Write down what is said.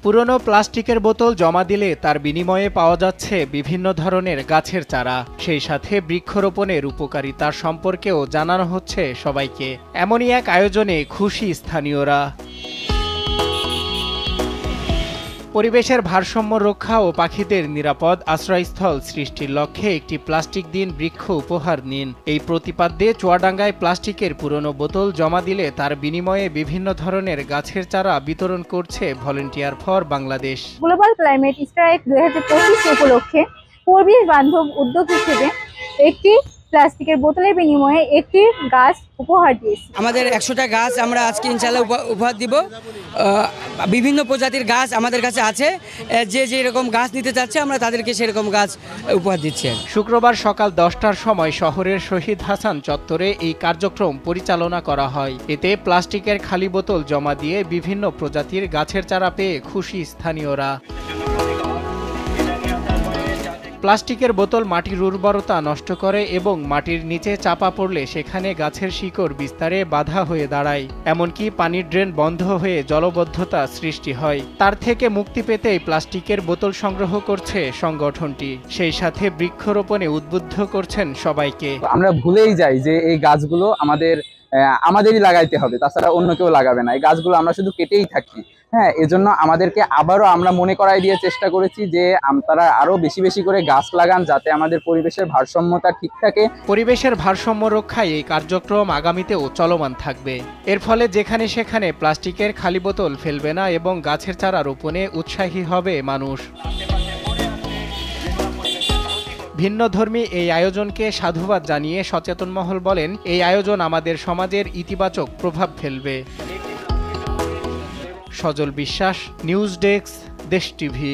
পুরনো প্লাস্টিকের বোতল জমা দিলে তার বিনিময়ে পাওয়া যাচ্ছে বিভিন্ন ধরনের গাছের চারা, সেই সাথে বৃক্ষরোপণের উপকারিতা সম্পর্কেও জানানো হচ্ছে সবাইকে। এমনই এক আয়োজনে খুশি স্থানীয়রা। পরিবেশের ভারসাম্য রক্ষা ও পাখিদের নিরাপদ আশ্রয়স্থল সৃষ্টির লক্ষ্যে একটি প্লাস্টিক দিন বৃক্ষ উপহার নিন এই প্রতিপাদ্যে চুয়াডাঙ্গায় প্লাস্টিকের পুরনো বোতল জমা দিলে তার বিনিময়ে বিভিন্ন ধরনের গাছের চারা বিতরণ করছে volunteer for Bangladesh. Global climate strike 2025 উপলক্ষে পরিবেশ বান্ধব উদ্যোগ হিসেবে একটি প্লাস্টিকের বোতলের বিনিময়ে একটি গাছ উপহার দিয়েছি। আমাদের 100টা গাছ আমরা আজকে ইনশাআল্লাহ উপহার দিব। বিভিন্ন প্রজাতির গাছ আমাদের কাছে আছে, যে যেরকম গাছ নিতে চাচ্ছে আমরা তাদেরকে সেরকম গাছ উপহার দিচ্ছি। শুক্রবার সকাল 10টার সময় শহরের শহীদ হাসান চত্বরে এই কার্যক্রম পরিচালনা করা হয়। এতে প্লাস্টিকের খালি বোতল জমা দিয়ে বিভিন্ন প্রজাতির গাছের চারা পেয়ে খুশি স্থানীয়রা। প্লাস্টিকের বোতল মাটির উর্বরতা নষ্ট করে এবং মাটির নিচে চাপা পড়লে সেখানে গাছের শিকড় বিস্তারে বাধা হয়ে দাঁড়ায়, এমনকি পানির ড্রেন বন্ধ হয়ে জলবদ্ধতা সৃষ্টি হয়। তার থেকে মুক্তি পেতেই প্লাস্টিকের বোতল সংগ্রহ করছে সংগঠনটি, সেই সাথে বৃক্ষরোপণে উদ্বুদ্ধ করছেন সবাইকে। আমরা ভুলেই যাই যে এই গাছগুলো আমাদেরই লাগাইতে হবে, তাছাড়া অন্য কেউ লাগাবে না। এই গাছগুলো আমরা শুধু কেটেই থাকি। হ্যাঁ, এজন্য আমাদেরকে আবারও আমরা মনে করাই দিয়ে চেষ্টা করেছি যে তারা আরো বেশি বেশি করে গাছ লাগান, যাতে আমাদের পরিবেশের ভারসাম্যতা ঠিক থাকে। পরিবেশের ভারসাম্য রক্ষায় এই কার্যক্রম আগামীতেও চলমান থাকবে। এর ফলে যেখানে সেখানে প্লাস্টিকের খালি বোতল ফেলবে না এবং গাছের চারা রোপণে উৎসাহী হবে মানুষ। ভিন্নধর্মী এই আয়োজনকে সাধুবাদ জানিয়ে সচেতন মহল বলেন, এই আয়োজন আমাদের সমাজের ইতিবাচক প্রভাব ফেলবে। সজল বিশ্বাস, নিউজ ডেস্ক, দেশ টিভি।